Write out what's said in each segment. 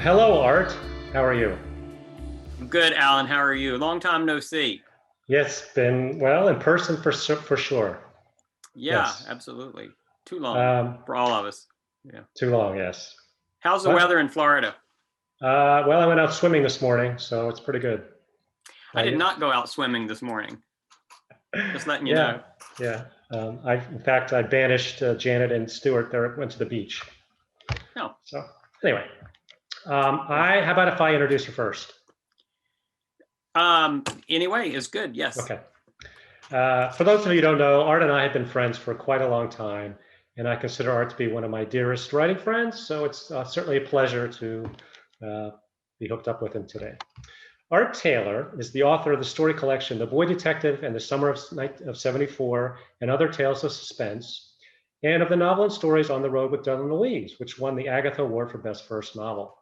Hello, Art. How are you? Good, Alan. How are you? Long time no see. Yes, been well in person for sure. Yeah, Yes. absolutely. Too long Um, for all of us. Yeah. Too long, yes. How's the Well, weather in Florida? well, I went out swimming this morning, so it's pretty good. I How did you? not go out swimming this morning. Just letting you Yeah, know. yeah. In fact, I banished Janet and Stuart. They went to the beach. No. So anyway, how about if I introduce you first? Anyway, it's good. Yes. Okay. For those of you who don't know, Art and I have been friends for quite a long time, and I consider Art to be one of my dearest writing friends. So it's certainly a pleasure to uh, be hooked up with him today. Art Taylor is the author of the story collection The Boy Detective and the Summer of '74 and Other Tales of Suspense, and of the novel and stories On the Road with Dylan Louise, which won the Agatha Award for Best First Novel.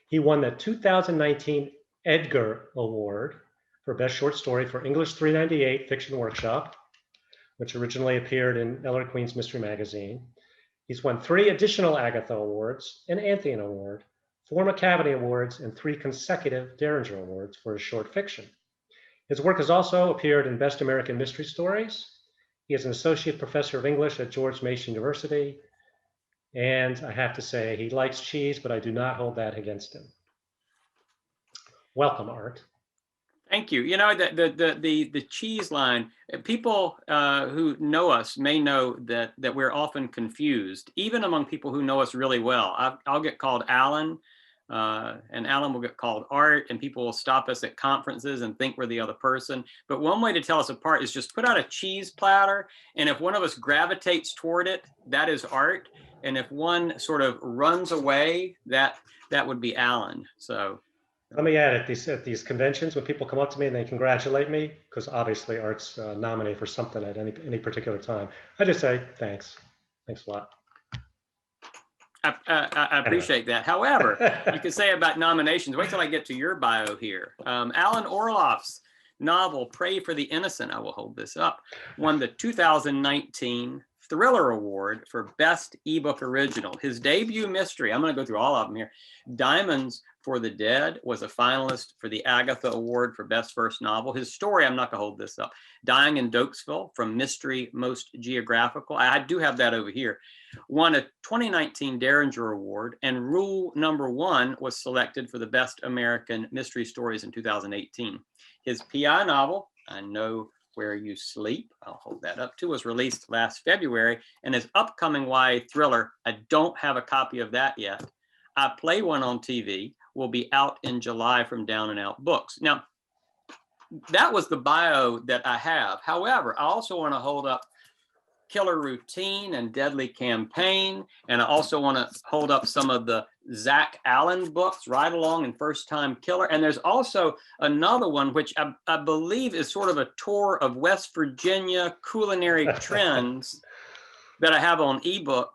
He won the 2019 Edgar Award for Best Short Story for English 398 Fiction Workshop, which originally appeared in Ellery Queen's Mystery Magazine. He's won 3 additional Agatha Awards, an Anthony Award, 4 Macavity Awards, and 3 consecutive Derringer Awards for his short fiction. His work has also appeared in Best American Mystery Stories. He is an associate professor of English at George Mason University. And I have to say, he likes cheese, but I do not hold that against him. Welcome, Art. Thank you. You know, the cheese line, people who know us may know that we're often confused, even among people who know us really well. I'll get called Alan, and Alan will get called Art, and people will stop us at conferences and think we're the other person. But one way to tell us apart is just put out a cheese platter, and if one of us gravitates toward it, that is Art. And if one sort of runs away, that would be Alan. So Let me add, at these conventions, when people come up to me and they congratulate me, because obviously Art's nominated for something at any particular time, I just say thanks. Thanks a lot. I appreciate that. However, you could say about nominations, wait till I get to your bio here. Alan Orloff's novel, Pray for the Innocent, I will hold this up, won the 2019 Thriller Award for Best Ebook Original. His debut mystery, I'm going to go through all of them here, Diamonds for the Dead, was a finalist for the Agatha Award for Best First Novel. His story, I'm not going to hold this up, Dying in Dokesville, from Mystery Most Geographical, I do have that over here, won a 2019 Derringer Award, and Rule Number 1 was selected for the Best American Mystery Stories in 2018. His PI novel, I Know Where You Sleep, I'll hold that up too, was released last February, and his upcoming YA thriller, I don't have a copy of that yet, I Play One on TV, will be out in July from Down and Out Books. Now, that was the bio that I have. However, I also want to hold up Killer Routine and Deadly Campaign, and I also want to hold up some of the Zach Allen books, Ride Along and First Time Killer. And there's also another one, which I believe is sort of a tour of West Virginia culinary trends that I have on ebook.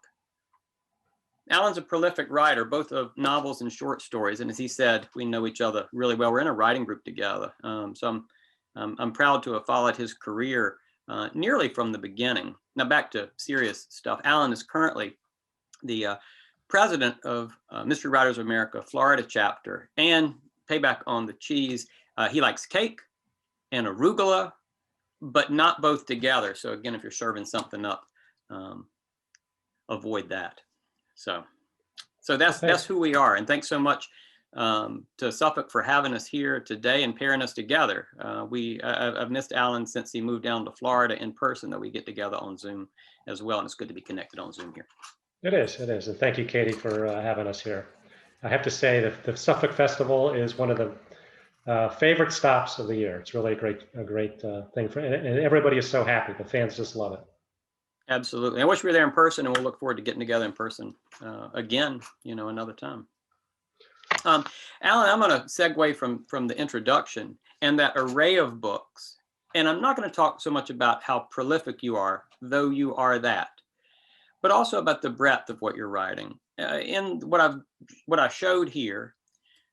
Alan's a prolific writer, both of novels and short stories. And as he said, we know each other really well. We're in a writing group together. So I'm proud to have followed his career nearly from the beginning. Now back to serious stuff. Alan is currently the president of Mystery Writers of America, Florida chapter, and payback on the cheese. He likes cake and arugula, but not both together. So again, if you're serving something up, avoid that. So that's who we are. And thanks so much to Suffolk for having us here today and pairing us together. I've missed Alan since he moved down to Florida in person, that we get together on Zoom as well. And it's good to be connected on Zoom here. It is. And thank you, Katie, for having us here. I have to say that the Suffolk Festival is one of the favorite stops of the year. It's really a great thing and everybody is so happy. The fans just love it. Absolutely. I wish we were there in person, and we'll look forward to getting together in person again, another time. Alan, I'm going to segue from the introduction and that array of books. And I'm not going to talk so much about how prolific you are, though you are that, but also about the breadth of what you're writing. In what I showed here,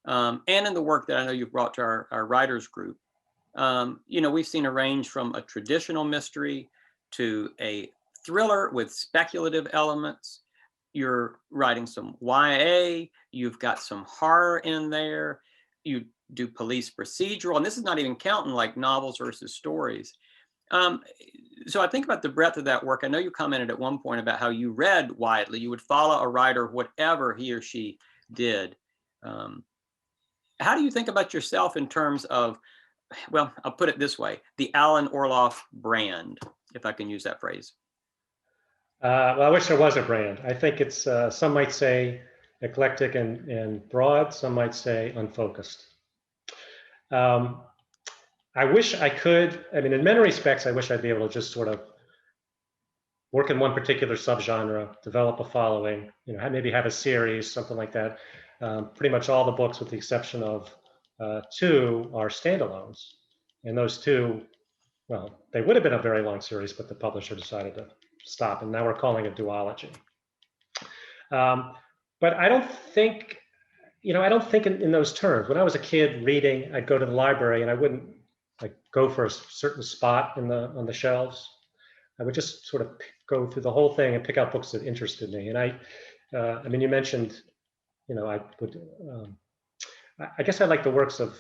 and in the work that I know you've brought to our writers group, we've seen a range from a traditional mystery to a thriller with speculative elements, you're writing some YA, you've got some horror in there, you do police procedural, and this is not even counting like novels versus stories. So I think about the breadth of that work. I know you commented at one point about how you read widely. You would follow a writer, whatever he or she did. How do you think about yourself in terms of, well, I'll put it this way, the Alan Orloff brand, if I can use that phrase? Well, I wish there was a brand. I think it's, some might say eclectic and broad, some might say unfocused. I wish I could, I mean, in many respects, I wish I'd be able to just sort of work in one particular subgenre, develop a following, maybe have a series, something like that. Pretty much all the books, with the exception of 2, are standalones. And those 2, well, they would have been a very long series, but the publisher decided to stop, and now we're calling it duology. But I don't think, I don't think in those terms. When I was a kid reading, I'd go to the library and I wouldn't like go for a certain spot on the shelves. I would just sort of go through the whole thing and pick out books that interested me. And I mean, you mentioned, I would, I guess I like the works of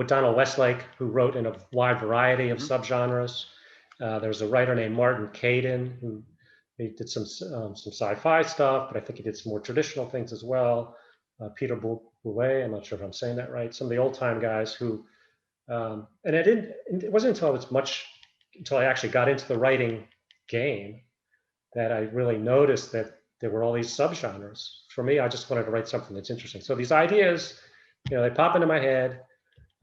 Donald Westlake, who wrote in a wide variety of subgenres. There's a writer named Martin Caidin, who he did some sci-fi stuff, but I think he did some more traditional things as well. Peter Boulet, I'm not sure if I'm saying that right. Some of the old time guys who, and it wasn't until I actually got into the writing game that I really noticed that there were all these subgenres. For me, I just wanted to write something that's interesting. So these ideas, they pop into my head.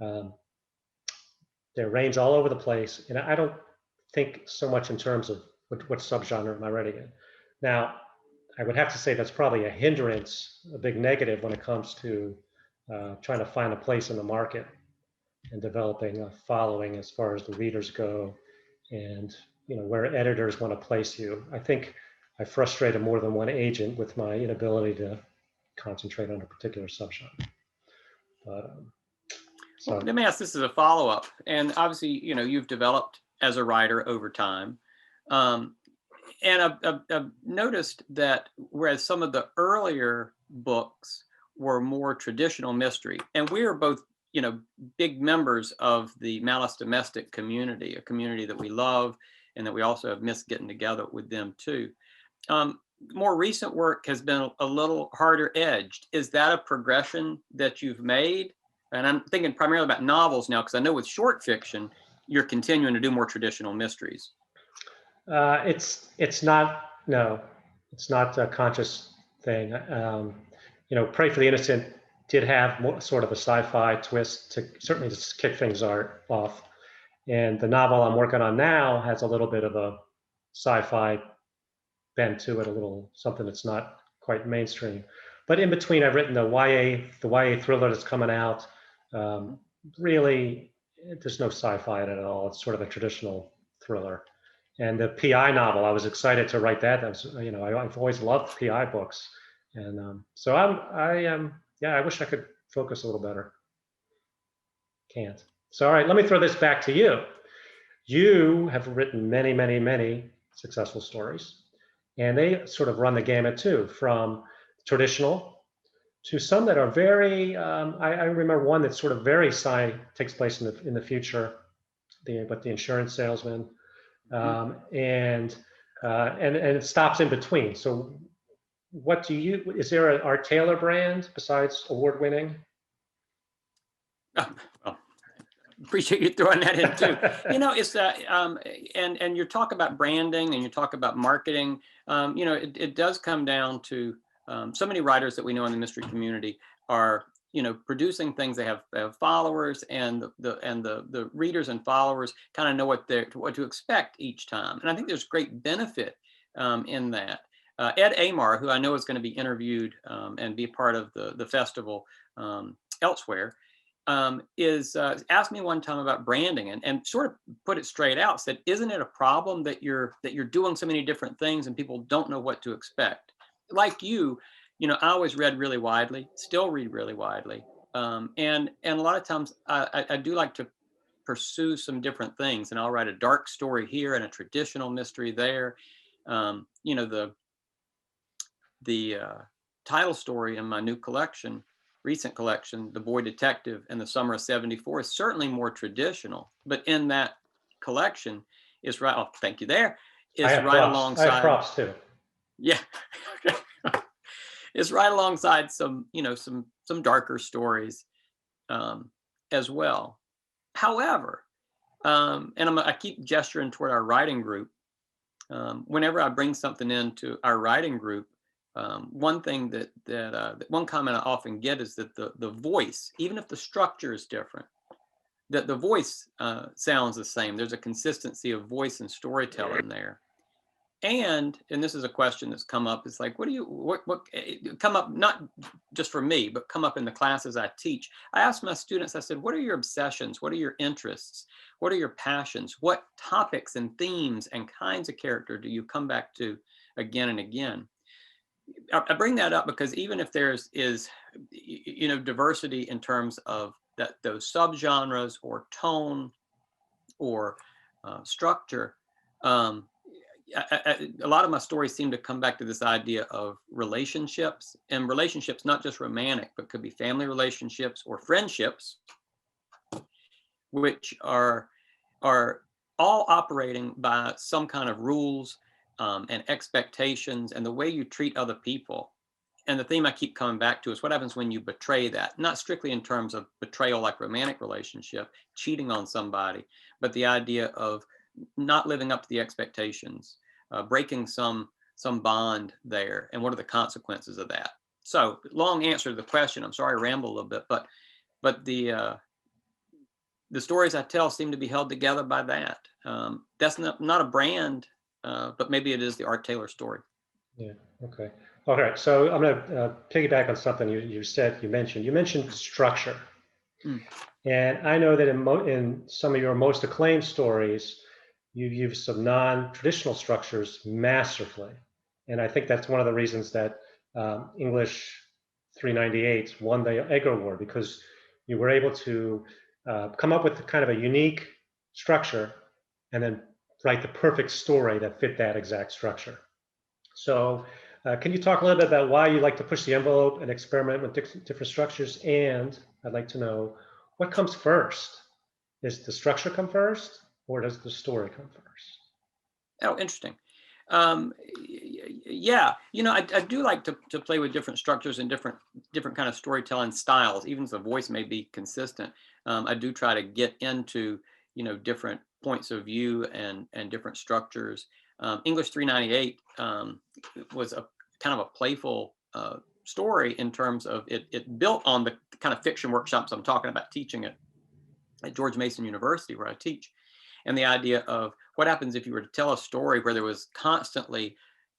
They range all over the place, and I don't think so much in terms of what subgenre am I writing in. Now, I would have to say that's probably a hindrance, a big negative when it comes to trying to find a place in the market and developing a following as far as the readers go, and where editors want to place you. I think I frustrated more than one agent with my inability to concentrate on a particular subgenre. But, Well, let me ask this as a follow-up. And obviously, you've developed as a writer over time. And I've noticed that whereas some of the earlier books were more traditional mystery, and we are both, big members of the Malice Domestic community, a community that we love and that we also have missed getting together with them too. More recent work has been a little harder edged. Is that a progression that you've made? And I'm thinking primarily about novels now, because I know with short fiction, you're continuing to do more traditional mysteries. It's not a conscious thing. Pray for the Innocent did have more, sort of a sci-fi twist to certainly just kick things off. And the novel I'm working on now has a little bit of a sci-fi bent to it, a little something that's not quite mainstream. But in between, I've written the YA thriller that's coming out. Really, there's no sci-fi in it at all. It's sort of a traditional thriller. And the PI novel, I was excited to write that. I've always loved PI books, and so I wish I could focus a little better. Can't. So all right, let me throw this back to you. You have written many, many, many successful stories, and they sort of run the gamut too, from traditional to some that are very. I remember one that's sort of very takes place in the future, but the insurance salesman. And it stops in between. So what is there an Art Taylor brand besides award-winning? Well, appreciate you throwing that in too. It's and you talk about branding and you talk about marketing. It does come down to so many writers that we know in the mystery community are producing things. They have followers, and the readers and followers kind of know what to expect each time. And I think there's great benefit in that. Ed Amar, who I know is going to be interviewed and be a part of the festival elsewhere, asked me one time about branding and sort of put it straight out. Said, "Isn't it a problem that you're doing so many different things and people don't know what to expect?" Like you. I always read really widely, still read really widely. And a lot of times I do like to pursue some different things, and I'll write a dark story here and a traditional mystery there. The the title story in my new collection, recent collection, The Boy Detective and the Summer of '74, is certainly more traditional, but in that collection is right. Oh, thank you. There I is have right props. I have alongside. props too. Yeah, it's right alongside some, some darker stories as well. However, and I keep gesturing toward our writing group. Whenever I bring something into our writing group, one thing that one comment I often get is that the voice, even if the structure is different, that the voice sounds the same. There's a consistency of voice and storytelling there. And this is a question that's come up. It's like, what come up, not just for me, but come up in the classes I teach. I asked my students, I said, what are your obsessions? What are your interests? What are your passions? What topics and themes and kinds of character do you come back to again and again? I bring that up because even if there's diversity in terms of those subgenres or tone or structure, a lot of my stories seem to come back to this idea of relationships, and relationships not just romantic, but could be family relationships or friendships, which are all operating by some kind of rules and expectations and the way you treat other people. And the theme I keep coming back to is what happens when you betray that, not strictly in terms of betrayal like romantic relationship, cheating on somebody, but the idea of not living up to the expectations, breaking some bond there, and what are the consequences of that? So, long answer to the question. I'm sorry I ramble a little bit, but the stories I tell seem to be held together by that. That's not a brand, but maybe it is the Art Taylor story. Yeah. Okay. All right. So I'm going to piggyback on something you said. You mentioned structure, and I know that in some of your most acclaimed stories, you've used some non-traditional structures masterfully, and I think that's one of the reasons that English 398 won the Edgar Award, because you were able to come up with kind of a unique structure and then write the perfect story that fit that exact structure. So can you talk a little bit about why you like to push the envelope and experiment with different structures? And I'd like to know, what comes first? Does the structure come first, or does the story come first? Oh, interesting. Yeah, I do like to play with different structures and different kind of storytelling styles, even if the voice may be consistent. I do try to get into different points of view and different structures. English 398 was a kind of a playful story in terms of it built on the kind of fiction workshops I'm talking about teaching at George Mason University, where I teach, and the idea of what happens if you were to tell a story where there was constantly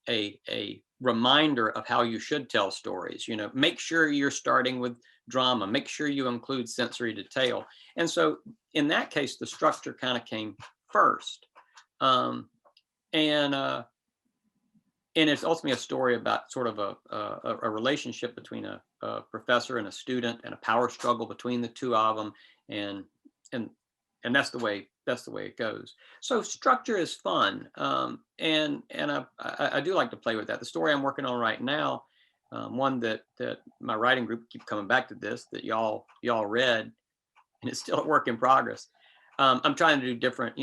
a reminder of how you should tell stories. Make sure you're starting with drama, make sure you include sensory detail. And so in that case, the structure kind of came first. And it's ultimately a story about sort of a relationship between a professor and a student, and a power struggle between the two of them, and that's the way it goes. So structure is fun, and I do like to play with that. The story I'm working on right now, one that my writing group keep coming back to this, that y'all read, and it's still a work in progress. I'm trying to do different,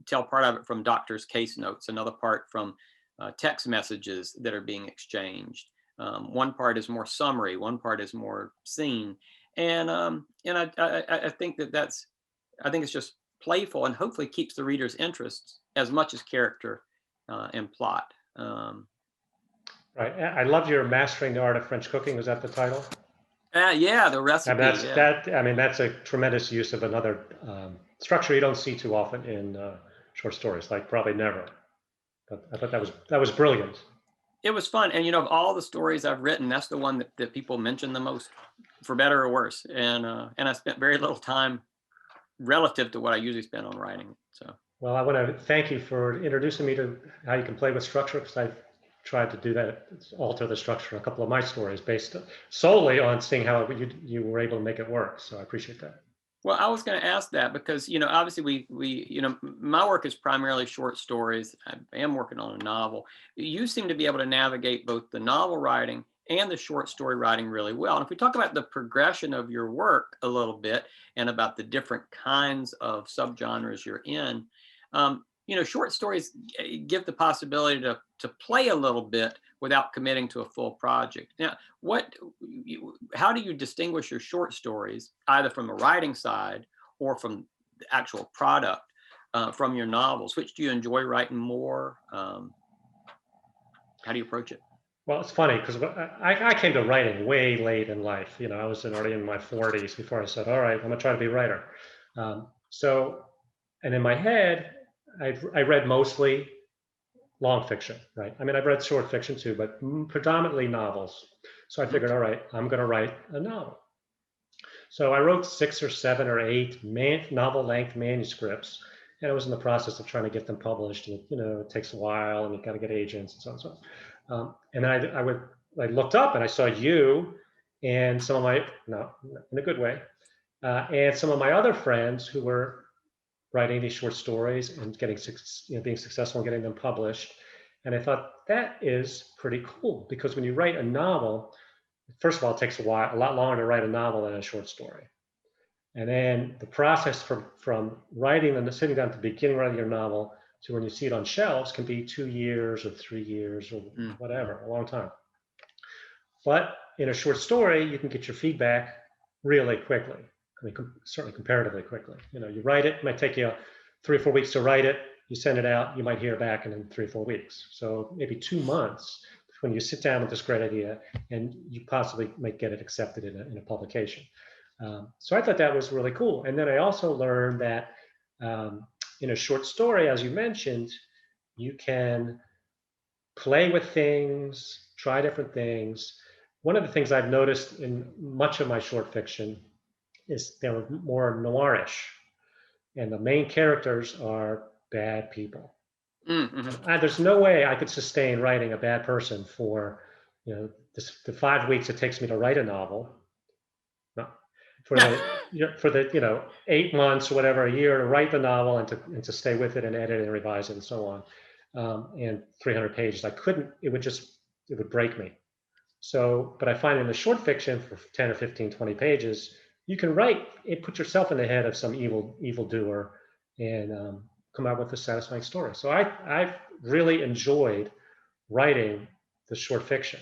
tell part of it from doctors' case notes, another part from text messages that are being exchanged. One part is more summary, one part is more scene, and I think I think it's just playful and hopefully keeps the reader's interest as much as character and plot. Right. I love your Mastering the Art of French Cooking. Was that the title? Yeah, the recipe. And that's a tremendous use of another structure you don't see too often in short stories, like probably never. But I thought that was brilliant. It was fun, and of all the stories I've written, that's the one that people mention the most, for better or worse. And I spent very little time relative to what I usually spend on writing. So. Well, I want to thank you for introducing me to how you can play with structure, because I've tried to do that, alter the structure in a couple of my stories based solely on seeing how you were able to make it work. So I appreciate that. Well, I was going to ask that because, obviously my work is primarily short stories. I am working on a novel. You seem to be able to navigate both the novel writing and the short story writing really well. And if we talk about the progression of your work a little bit and about the different kinds of subgenres you're in, short stories give the possibility to play a little bit without committing to a full project. Now, how do you distinguish your short stories, either from the writing side or from the actual product, from your novels? Which do you enjoy writing more? How do you approach it? Well, it's funny because I came to writing way late in life. I was already in my 40s before I said, all right, I'm gonna try to be a writer. And in my head, I read mostly long fiction, right? I mean, I've read short fiction too, but predominantly novels. So I figured, all right, I'm going to write a novel. So I wrote 6 or 7 or 8 novel-length manuscripts, and I was in the process of trying to get them published. And it takes a while, and you got to get agents and so on and so on. And then I looked up and I saw you and some of my, no, in a good way, and some of my other friends who were writing these short stories and being successful in getting them published. And I thought that is pretty cool because when you write a novel, first of all, it takes a lot longer to write a novel than a short story. And then the process from writing and sitting down at the beginning, writing your novel to when you see it on shelves can be 2 years or 3 years or whatever, a long time. But in a short story, you can get your feedback really quickly. I mean, certainly comparatively quickly. You write it might take you 3 or 4 weeks to write it. You send it out, you might hear back in 3 or 4 weeks. So maybe 2 months when you sit down with this great idea and you possibly might get it accepted in a publication. So I thought that was really cool. And then I also learned that in a short story, as you mentioned, you can play with things, try different things. One of the things I've noticed in much of my short fiction is they're more noirish, and the main characters are bad people. There's no way I could sustain writing a bad person for the 5 weeks it takes me to write a novel. No, for the 8 months or whatever, a year to write the novel and to stay with it and edit and revise it and so on, and 300 pages. I couldn't. It would break me. So, but I find in the short fiction for 10 or 15, 20 pages, you can write it, put yourself in the head of some evildoer and come out with a satisfying story. So I've really enjoyed writing the short fiction.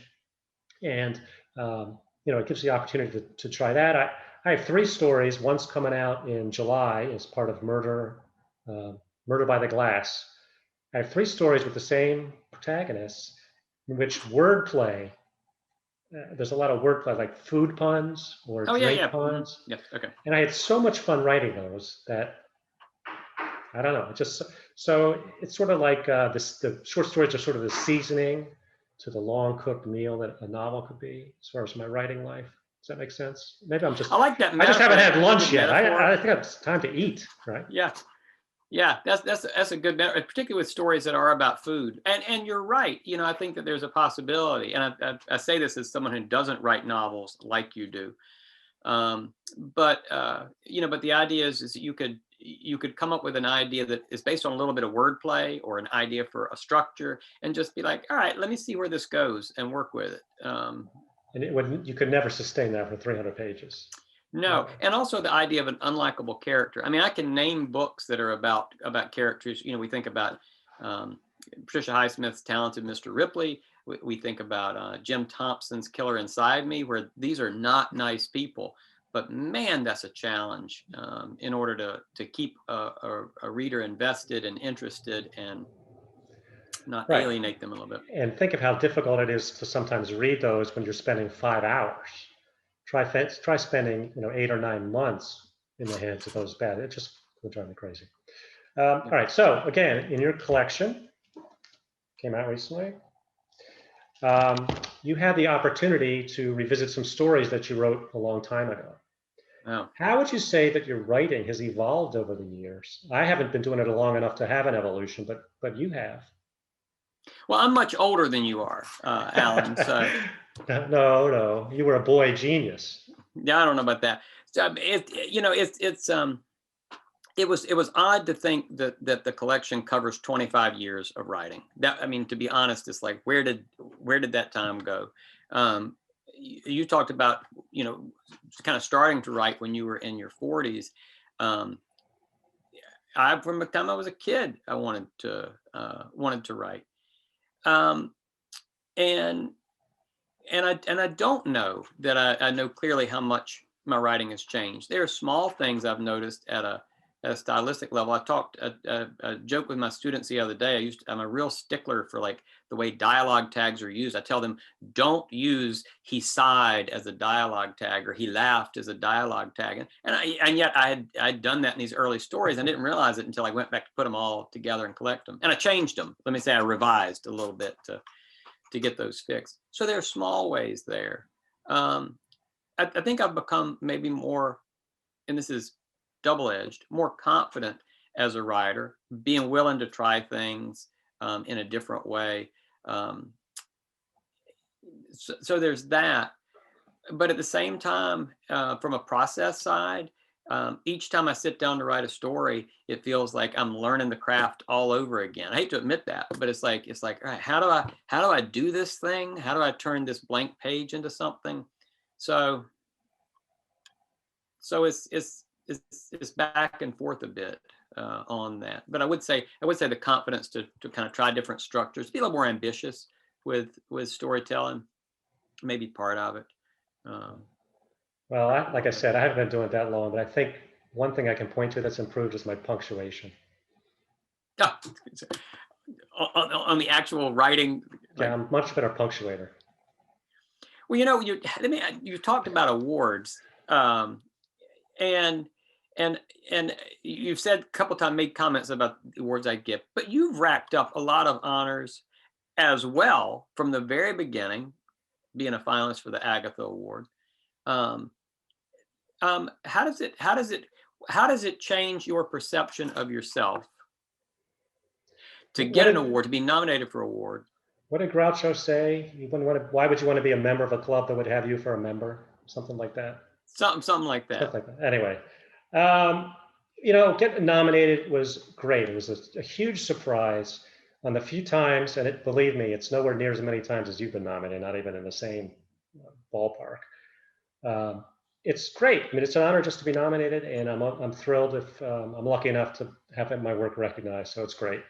And, it gives the opportunity to try that. I have 3 stories. One's coming out in July as part of Murder by the Glass. I have 3 stories with the same protagonists in which wordplay, there's a lot of wordplay, like food puns or drink puns. Yeah, okay. And I had so much fun writing those that I don't know. So it's sort of like the short stories are sort of the seasoning to the long cooked meal that a novel could be, as far as my writing life. Does that make sense? Maybe I like that. I just haven't had lunch yet. I think it's time to eat, right? Yeah, that's a good, particularly with stories that are about food. And you're right. I think that there's a possibility, and I say this as someone who doesn't write novels like you do. But the idea is that you could come up with an idea that is based on a little bit of wordplay or an idea for a structure, and just be like, all right, let me see where this goes and work with it. And you could never sustain that for 300 pages. No, and also the idea of an unlikable character. I mean, I can name books that are about characters. We think about Patricia Highsmith's Talented Mr. Ripley. We think about Jim Thompson's Killer Inside Me, where these are not nice people. But man, that's a challenge in order to keep a reader invested and interested and not alienate them a little bit. And think of how difficult it is to sometimes read those when you're spending 5 hours. Try spending 8 or 9 months in the heads of those bad. It just will drive me crazy. All right. So again, in your collection, came out recently, you had the opportunity to revisit some stories that you wrote a long time ago. Oh. How would you say that your writing has evolved over the years? I haven't been doing it long enough to have an evolution, but you have. Well, I'm much older than you are, Alan. So No, you were a boy genius. Yeah, I don't know about that. So it was odd to think that the collection covers 25 years of writing. That, I mean, to be honest, it's like, where did that time go? You talked about, kind of starting to write when you were in your 40s. From the time I was a kid, I wanted to write. And I don't know that I know clearly how much my writing has changed. There are small things I've noticed at a stylistic level. I joked with my students the other day. I'm a real stickler for like the way dialogue tags are used. I tell them, don't use "he sighed" as a dialogue tag or "he laughed" as a dialogue tag. And yet I'd done that in these early stories. I didn't realize it until I went back to put them all together and collect them. And I changed them. Let me say I revised a little bit to get those fixed. So there are small ways there. I think I've become maybe more, and this is double-edged, more confident as a writer, being willing to try things in a different way. So there's that. But at the same time, from a process side, each time I sit down to write a story, it feels like I'm learning the craft all over again. I hate to admit that, but it's like, all right, how do I do this thing? How do I turn this blank page into something? So it's back and forth a bit on that. But I would say the confidence to kind of try different structures, be a little more ambitious with storytelling, maybe part of it. Well, like I said, I haven't been doing it that long, but I think one thing I can point to that's improved is my punctuation. On the actual writing. Yeah, I'm much better punctuator. Well, you talked about awards, and you've said a couple times, made comments about the awards I get, but you've racked up a lot of honors as well from the very beginning, being a finalist for the Agatha Award. How does it change your perception of yourself to get an award, to be nominated for an award? What did Groucho say? Why would you want to be a member of a club that would have you for a member? Something like that. Something like that. Something like that. Anyway, getting nominated was great. It was a huge surprise. On the few times, and believe me, it's nowhere near as many times as you've been nominated, not even in the same ballpark. It's great. I mean, it's an honor just to be nominated, and I'm thrilled if I'm lucky enough to have my work recognized. So it's great.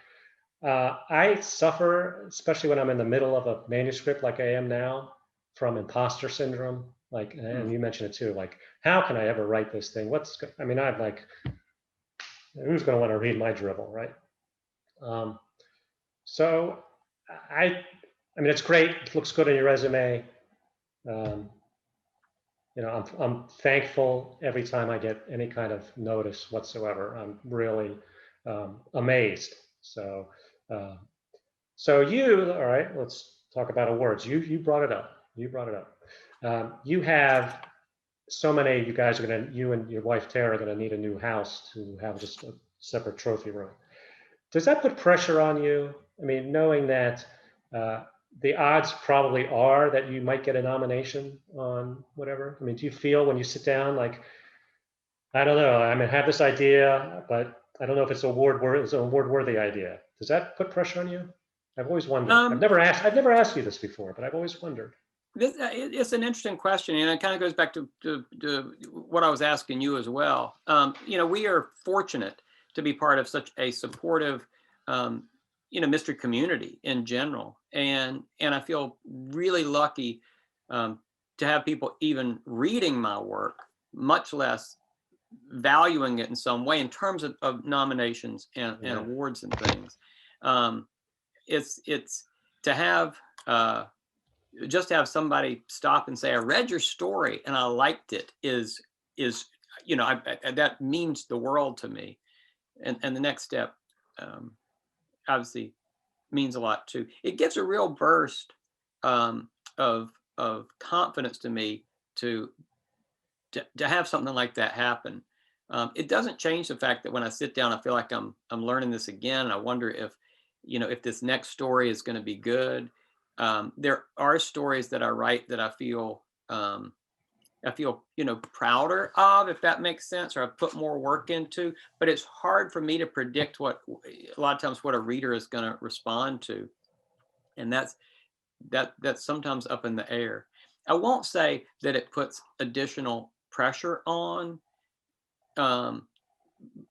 I suffer, especially when I'm in the middle of a manuscript like I am now, from imposter syndrome. Like, and you mentioned it too. Like, how can I ever write this thing? I'm like, who's going to want to read my dribble, right? So I mean, it's great. It looks good on your resume. I'm thankful every time I get any kind of notice whatsoever. I'm really amazed. So all right, let's talk about awards. You brought it up. You have so many. You guys you and your wife Tara are going to need a new house to have just a separate trophy room. Does that put pressure on you? I mean, knowing that the odds probably are that you might get a nomination on whatever. I mean, do you feel when you sit down like, I don't know, I have this idea, but I don't know if it's an award-worthy idea. Does that put pressure on you? I've always wondered. I've never asked you this before, but I've always wondered. It's an interesting question, and it kind of goes back to what I was asking you as well. We are fortunate to be part of such a supportive, mystery community in general, and I feel really lucky to have people even reading my work, much less valuing it in some way in terms of nominations and awards and things. It's to have just to have somebody stop and say, I read your story and I liked it is that means the world to me. And the next step obviously means a lot too. It gives a real burst of confidence to me to have something like that happen. It doesn't change the fact that when I sit down, I feel like I'm learning this again. And I wonder if this next story is going to be good. There are stories that I write that I feel I feel, prouder of, if that makes sense, or I've put more work into, but it's hard for me to predict a lot of times what a reader is going to respond to. And that's sometimes up in the air. I won't say that it puts additional pressure on,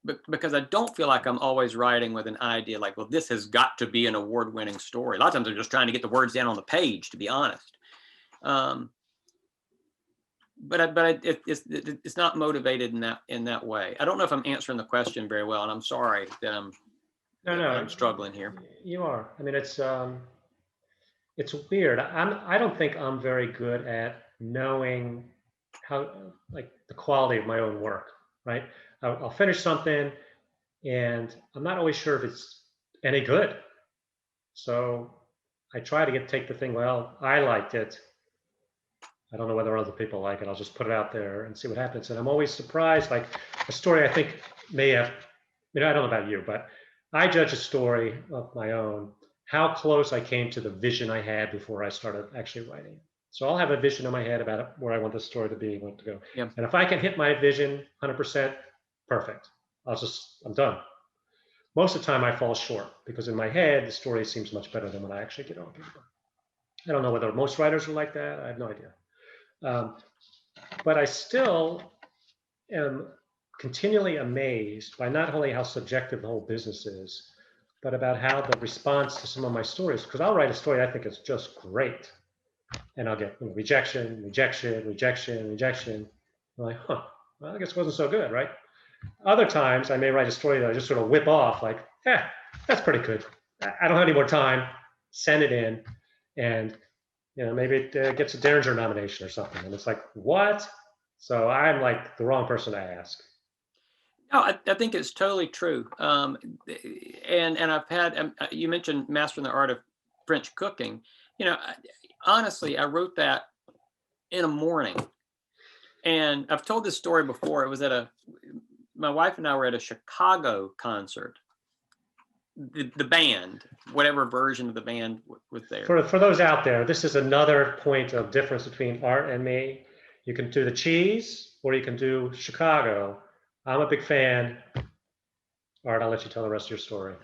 because I don't feel like I'm always writing with an idea like, well, this has got to be an award-winning story. A lot of times I'm just trying to get the words down on the page, to be honest. But it's not motivated in that way. I don't know if I'm answering the question very well, and I'm sorry that I'm struggling here. You are. I mean, it's weird. I don't think I'm very good at knowing how, like, the quality of my own work, right? I'll finish something and I'm not always sure if it's any good. So I try to take the thing, well, I liked it. I don't know whether other people like it. I'll just put it out there and see what happens. And I'm always surprised, like a story I think may have, I don't know about you, but I judge a story of my own, how close I came to the vision I had before I started actually writing. So I'll have a vision in my head about where I want the story to be, want to go. Yeah. And if I can hit my vision 100%, perfect. I'm done. Most of the time I fall short because in my head, the story seems much better than when I actually get on paper. I don't know whether most writers are like that. I have no idea. But I still am continually amazed by not only how subjective the whole business is, but about how the response to some of my stories, because I'll write a story I think is just great, and I'll get rejection, rejection, rejection, rejection. I'm like, well, I guess it wasn't so good, right? Other times I may write a story that I just sort of whip off, like, that's pretty good. I don't have any more time. Send it in, and maybe it gets a Derringer nomination or something. And it's like, what? So I'm like the wrong person to ask. No, I think it's totally true. And I've had, you mentioned mastering the art of French cooking. Honestly, I wrote that in a morning. And I've told this story before. It was my wife and I were at a Chicago concert. The band, whatever version of the band was there. For those out there, this is another point of difference between Art and me. You can do the cheese or you can do Chicago. I'm a big fan. Art, I'll let you tell the rest of your story.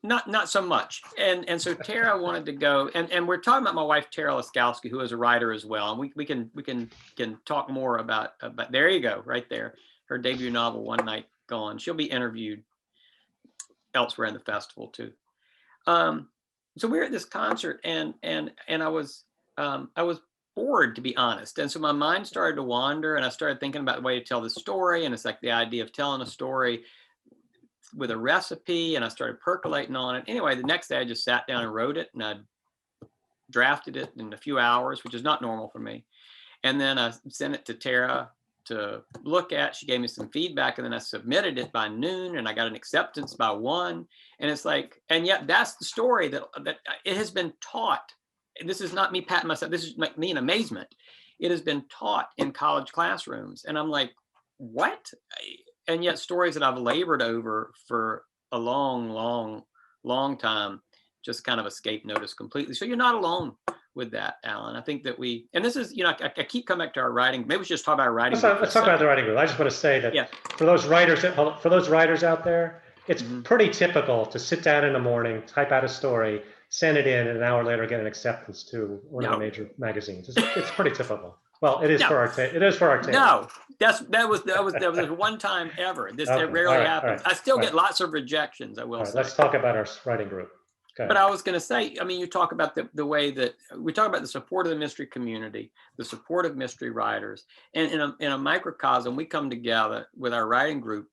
Not so much. And so Tara wanted to go, and we're talking about my wife, Tara Laskowski, who is a writer as well. And we can talk more about, there you go, right there. Her debut novel, One Night Gone. She'll be interviewed elsewhere in the festival too. So we were at this concert, and I was bored, to be honest. And so my mind started to wander, and I started thinking about the way to tell the story. And it's like the idea of telling a story with a recipe, and I started percolating on it. Anyway, the next day I just sat down and wrote it, and I drafted it in a few hours, which is not normal for me. And then I sent it to Tara to look at. She gave me some feedback, and then I submitted it by noon, and I got an acceptance by 1. And it's like, and yet that's the story that it has been taught. This is not me patting myself. This is me in amazement. It has been taught in college classrooms. And I'm like, what? And yet stories that I've labored over for a long, long, long time just kind of escape notice completely. So you're not alone with that, Alan. I think that and this is, I keep coming back to our writing. Maybe we should just talk about our writing. Let's talk about the writing group. I just want to say that for those writers out there, it's pretty typical to sit down in the morning, type out a story, send it in, and an hour later get an acceptance to one of the major magazines. It's pretty typical. Well, it is for our it is for our table. No, that was one time ever. That rarely happens. I still get lots of rejections, I will say. Let's talk about our writing group. But I was going to say, you talk about the way that we talk about the support of the mystery community, the support of mystery writers, and in a microcosm, we come together with our writing group,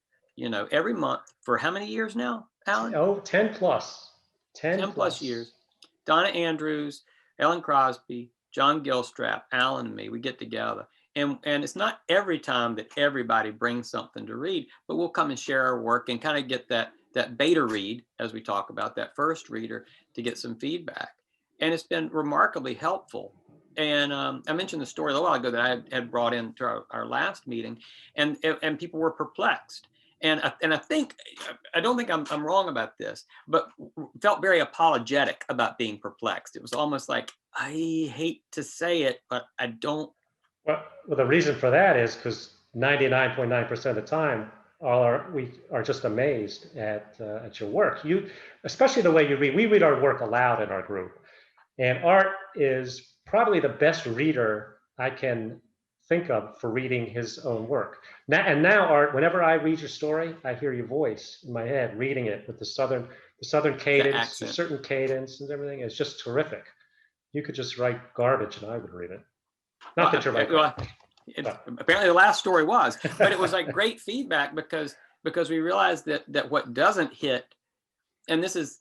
every month for how many years now, Alan? Oh, 10 plus. 10 plus years. Donna Andrews, Ellen Crosby, John Gilstrap, Alan, and me, we get together. And it's not every time that everybody brings something to read, but we'll come and share our work and kind of get that beta read, as we talk about, that first reader, to get some feedback. And it's been remarkably helpful. And I mentioned the story a little while ago that I had brought into our last meeting, and people were perplexed. And I don't think I'm wrong about this, but felt very apologetic about being perplexed. It was almost like, I hate to say it, but I don't Well, the reason for that is because 99.9% of the time, we are just amazed at your work. Especially the way you read. We read our work aloud in our group, and Art is probably the best reader I can think of for reading his own work. Now, Art, whenever I read your story, I hear your voice in my head reading it with the southern cadence, a certain cadence and everything. It's just terrific. You could just write garbage and I would read it. Not that you're right. Apparently the last story was, but it was like great feedback because we realized that what doesn't hit, and this is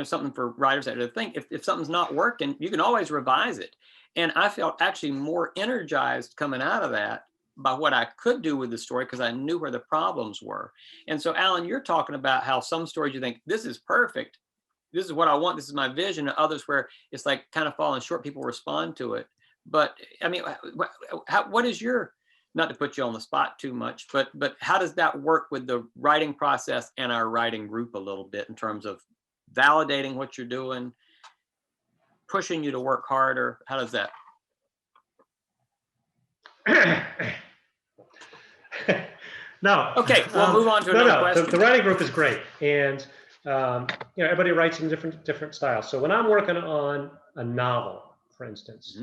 something for writers to think, if something's not working, you can always revise it. And I felt actually more energized coming out of that by what I could do with the story because I knew where the problems were. And so, Alan, you're talking about how some stories you think this is perfect, this is what I want, this is my vision, and others where it's like kind of falling short, people respond to it. But I mean, what is your, not to put you on the spot too much, but how does that work with the writing process and our writing group a little bit in terms of validating what you're doing, pushing you to work harder? How does that? No. Okay, we'll move on to another question. The writing group is great, and everybody writes in different styles. So when I'm working on a novel, for instance,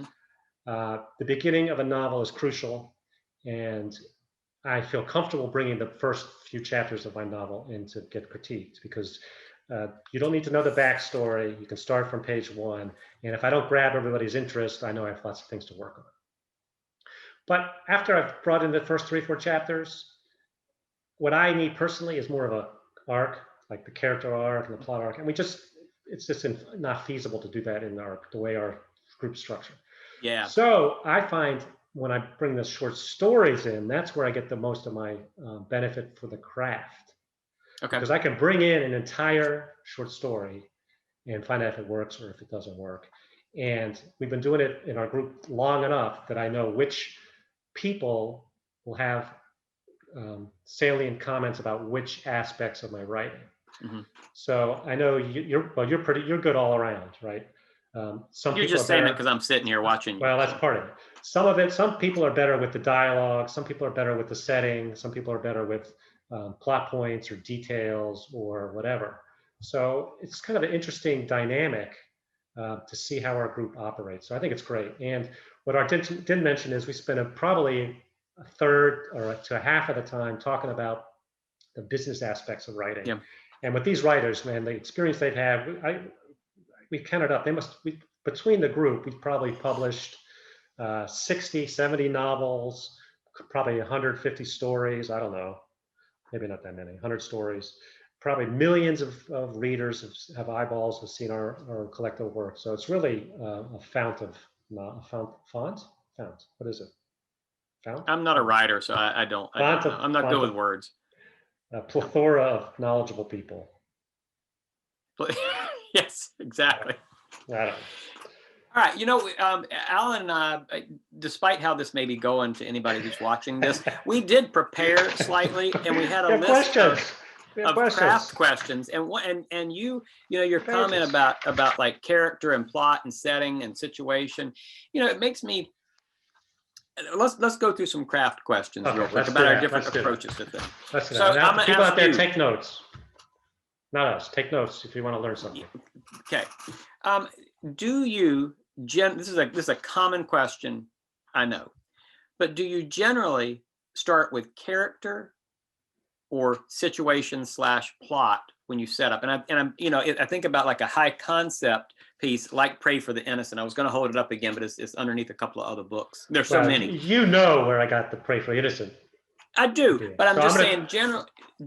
the beginning of a novel is crucial, and I feel comfortable bringing the first few chapters of my novel in to get critiqued because you don't need to know the backstory. You can start from page 1, and if I don't grab everybody's interest, I know I have lots of things to work on. But after I've brought in the first 3 or 4 chapters, what I need personally is more of a arc, like the character arc and the plot arc, and it's just not feasible to do that in the way our group structure. Yeah. So I find when I bring the short stories in, that's where I get the most of my benefit for the craft. Okay. Because I can bring in an entire short story and find out if it works or if it doesn't work. And we've been doing it in our group long enough that I know which people will have salient comments about which aspects of my writing. So I know you're good all around, right? You're just saying that because I'm sitting here watching you. Well, that's part of it. Some people are better with the dialogue. Some people are better with the setting. Some people are better with plot points or details or whatever. So it's kind of an interesting dynamic to see how our group operates. So I think it's great. And what Art didn't mention is we spend probably a third or to a half of the time talking about the business aspects of writing. Yeah. And with these writers, man, the experience they've had, we counted up. Between the group, we've probably published 60, 70 novels, probably 150 stories. I don't know, maybe not that many, 100 stories. Probably millions of readers have eyeballs, have seen our collective work. So it's really a fount. What is it? Fount? I'm not a writer, so I don't know. I'm not good with words. A plethora of knowledgeable people. Yes, exactly. I don't know. All right, Alan and I, despite how this may be going to anybody who's watching this, we did prepare slightly, and we had a list of craft questions. And your comment about like character and plot and setting and situation, it makes me. Let's go through some craft questions real quick about our different approaches to things. So I'm going to people out there take notes. Not us. Take notes if you want to learn something. Okay. Do you this is a common question, I know, but do you generally start with character or situation / plot when you set up? And I think about like a high concept piece like Pray for the Innocent. I was going to hold it up again, but it's underneath a couple of other books. There's so many. You know where I got the Pray for the Innocent. I do, but I'm just saying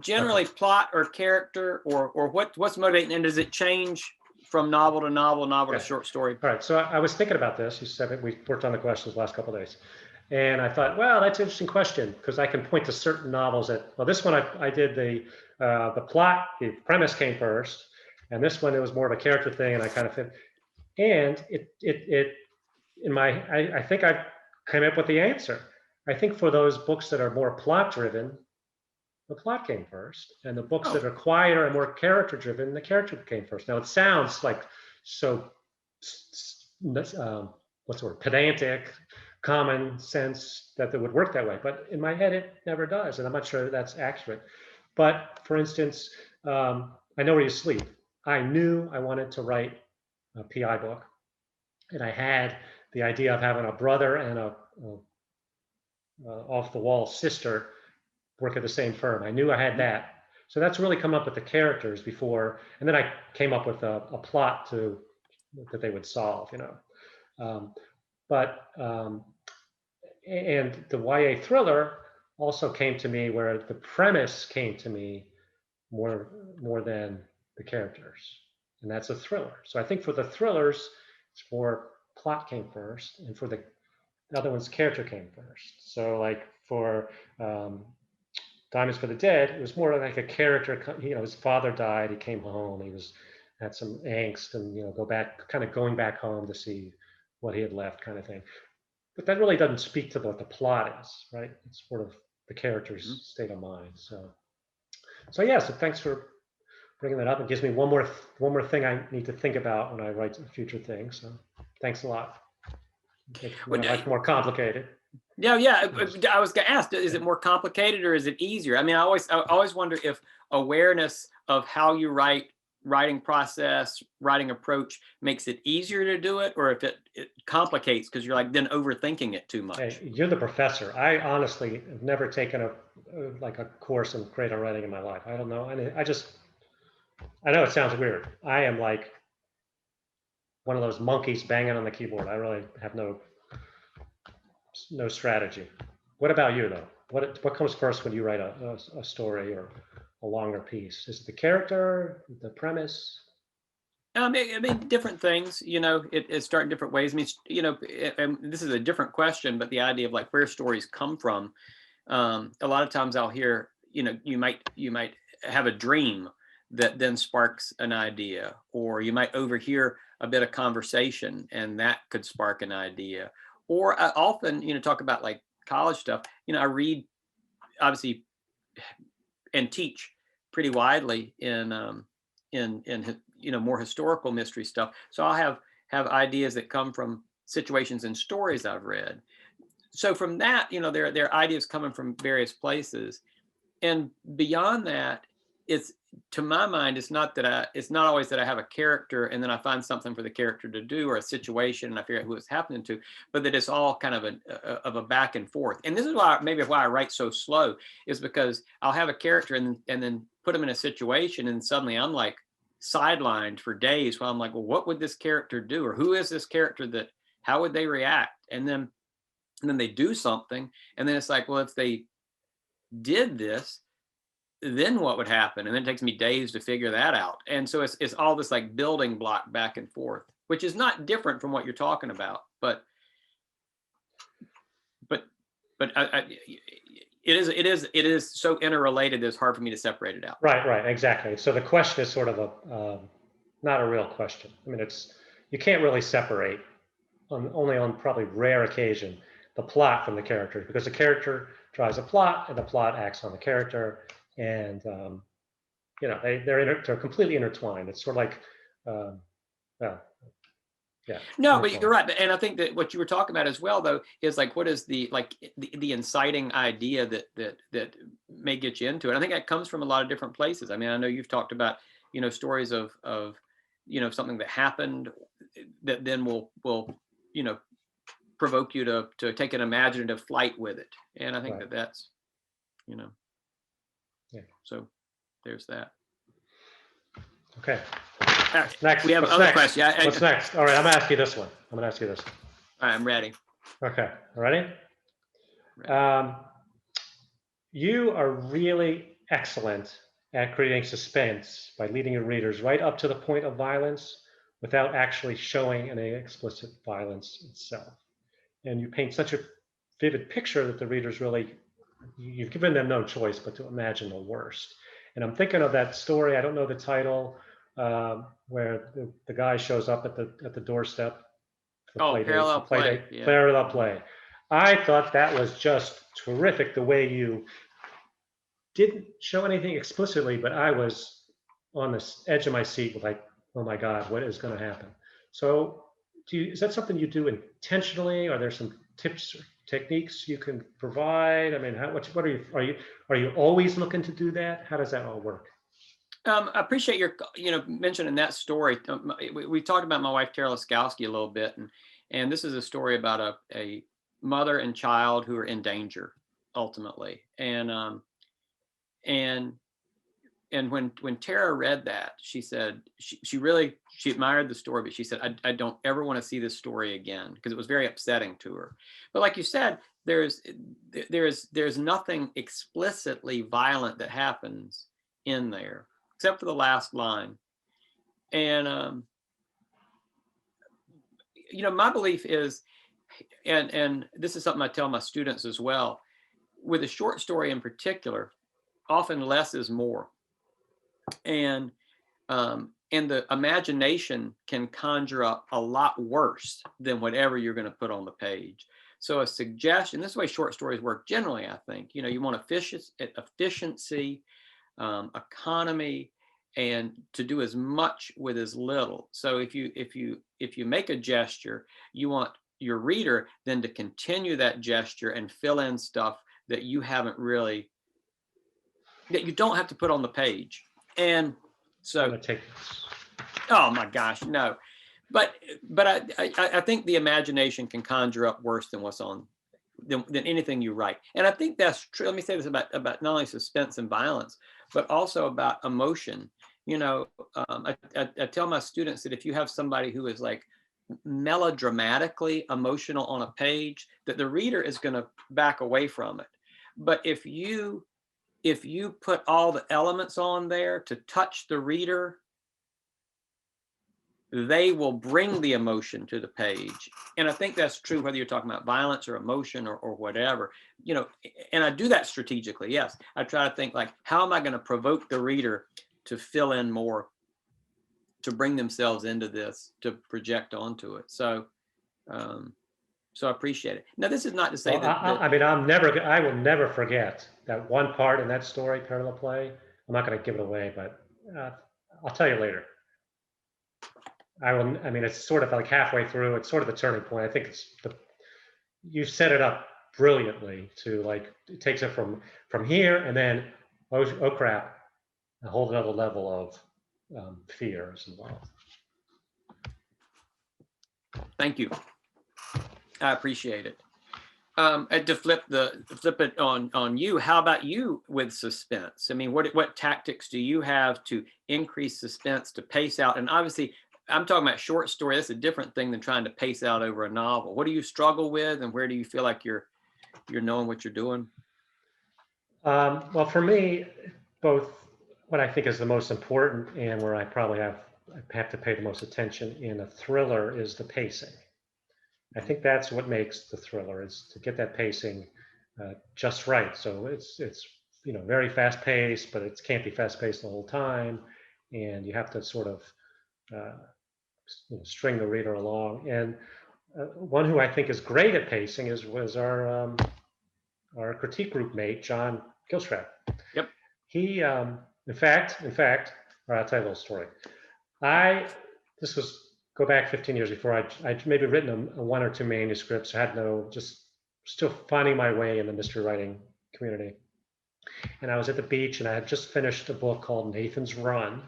generally plot or character or what's motivating, and does it change from novel to novel to short story? All right, so I was thinking about this. You said we worked on the questions the last couple of days, and I thought, well, that's an interesting question because I can point to certain novels this one I did the plot, the premise came first, and this one it was more of a character thing, and I kind of fit, and I think I came up with the answer. I think for those books that are more plot driven, the plot came first, and the books that are quieter and more character driven, the character came first. Now it sounds like so what's the word, pedantic, common sense that it would work that way. But in my head, it never does, and I'm not sure that's accurate. But for instance, I Know Where You Sleep. I knew I wanted to write a PI book, and I had the idea of having a brother and a off-the-wall sister work at the same firm. I knew I had that. So that's really come up with the characters before, and then I came up with a plot that they would solve, you know. And the YA thriller also came to me where the premise came to me more than the characters, and that's a thriller. So I think for the thrillers, it's more plot came first, and for the other one's character came first. So like for Diamonds for the Dead, it was more like a character. You know, his father died. He came home. Had some angst, and you know, going back home to see what he had left, kind of thing. But that really doesn't speak to what the plot is, right? It's sort of the character's state of mind. So yeah. So thanks for bringing that up. It gives me one more thing I need to think about when I write future things. So thanks a lot. My life more complicated. Yeah. I was going to ask: is it more complicated or is it easier? I mean, I always wonder if awareness of how you writing process, writing approach makes it easier to do it, or if it complicates because you're like then overthinking it too much. Hey, you're the professor. I honestly have never taken a course in creative writing in my life. I don't know. I know it sounds weird. I am like one of those monkeys banging on the keyboard. I really have no strategy. What about you though? What comes first when you write a story or a longer piece? Is it the character, the premise? I mean, different things, you know, it start in different ways. I mean, you know, and this is a different question, but the idea of like where stories come from, a lot of times I'll hear, you know, you might have a dream that then sparks an idea, or you might overhear a bit of conversation and that could spark an idea. Or I often, you know, talk about like college stuff. You know, I read obviously and teach pretty widely in you know, more historical mystery stuff. So I'll have ideas that come from situations and stories I've read. So from that, you know, there are ideas coming from various places, and beyond that, it's, to my mind, it's not always that I have a character and then I find something for the character to do, or a situation and I figure out who it's happening to, but that it's all kind of a back and forth. And this is why I write so slow, is because I'll have a character and then put them in a situation and suddenly I'm like sidelined for days while I'm like, well, what would this character do? Or who is this character how would they react? And then they do something. And then it's like, well, if they did this, then what would happen? And then it takes me days to figure that out. And so it's all this like building block back and forth, which is not different from what you're talking about, but it is so interrelated that it's hard for me to separate it out. Right, exactly. So the question is sort of not a real question. I mean, you can't really separate, only on probably rare occasion, the plot from the character, because the character drives a plot and the plot acts on the character. And you know, they're completely intertwined. It's sort of like, yeah. No, but you're right. And I think that what you were talking about as well, though, is like, what is the inciting idea that may get you into it? I think that comes from a lot of different places. I mean, I know you've talked about, you know, stories of you know, something that happened that then will you know, provoke you to take an imaginative flight with it. And I think that's, you know. Yeah. So there's that. Okay. Next. We have another question. What's next? All right, I'm gonna ask you this one. All right, I'm ready. Okay. Ready? You are really excellent at creating suspense by leading your readers right up to the point of violence without actually showing any explicit violence itself. And you paint such a vivid picture that the readers really, you've given them no choice but to imagine the worst. And I'm thinking of that story, I don't know the title, where the guy shows up at the doorstep. Parallel Play. Parallel Play. I thought that was just terrific, the way you didn't show anything explicitly, but I was on the edge of my seat with like, oh my God, what is going to happen? So is that something you do intentionally? Are there some tips or techniques you can provide? I mean, what are you always looking to do that? How does that all work? I appreciate your, mentioning that story. We talked about my wife, Tara Laskowski, a little bit, and this is a story about a mother and child who are in danger ultimately. And when Tara read that, she said she admired the story, but she said, I don't ever want to see this story again, because it was very upsetting to her. But like you said, there's nothing explicitly violent that happens in there, except for the last line. And my belief is, and this is something I tell my students as well, with a short story in particular, often less is more. And the imagination can conjure up a lot worse than whatever you're going to put on the page. So a suggestion, this is the way short stories work generally, I think. You want efficiency, economy, and to do as much with as little. So if you make a gesture, you want your reader then to continue that gesture and fill in stuff that you haven't really, that you don't have to put on the page. And so, oh my gosh, no. But I think the imagination can conjure up worse than what's on, than anything you write. And I think that's true. Let me say this about not only suspense and violence, but also about emotion. I tell my students that if you have somebody who is like melodramatically emotional on a page, that the reader is going to back away from it. But if you put all the elements on there to touch the reader, they will bring the emotion to the page. And I think that's true whether you're talking about violence or emotion or whatever, and I do that strategically. Yes. I try to think like, how am I going to provoke the reader to fill in more, to bring themselves into this, to project onto it. So I appreciate it. Now, this is not to say that I mean, I will never forget that one part in that story, parallel play. I'm not going to give it away, but I'll tell you later. I mean, it's sort of like halfway through. It's sort of the turning point. I think you set it up brilliantly to like, it takes it from here, and then oh crap, a whole other level of fear is involved. Thank you. I appreciate it. And to flip it on you, how about you with suspense? I mean, what tactics do you have to increase suspense, to pace out? And obviously, I'm talking about short story. That's a different thing than trying to pace out over a novel. What do you struggle with, and where do you feel like you're knowing what you're doing? Well, for me, both what I think is the most important and where I probably have to pay the most attention in a thriller is the pacing. I think that's what makes the thriller, is to get that pacing just right. So it's very fast paced, but it can't be fast paced the whole time, and you have to sort of string the reader along. And one who I think is great at pacing was our critique group mate, John Kilsgraf. Yep. He, in fact, all right, I'll tell you a little story. This was go back 15 years before I'd maybe written a one or two manuscripts. I had just still finding my way in the mystery writing community. And I was at the beach, and I had just finished a book called Nathan's Run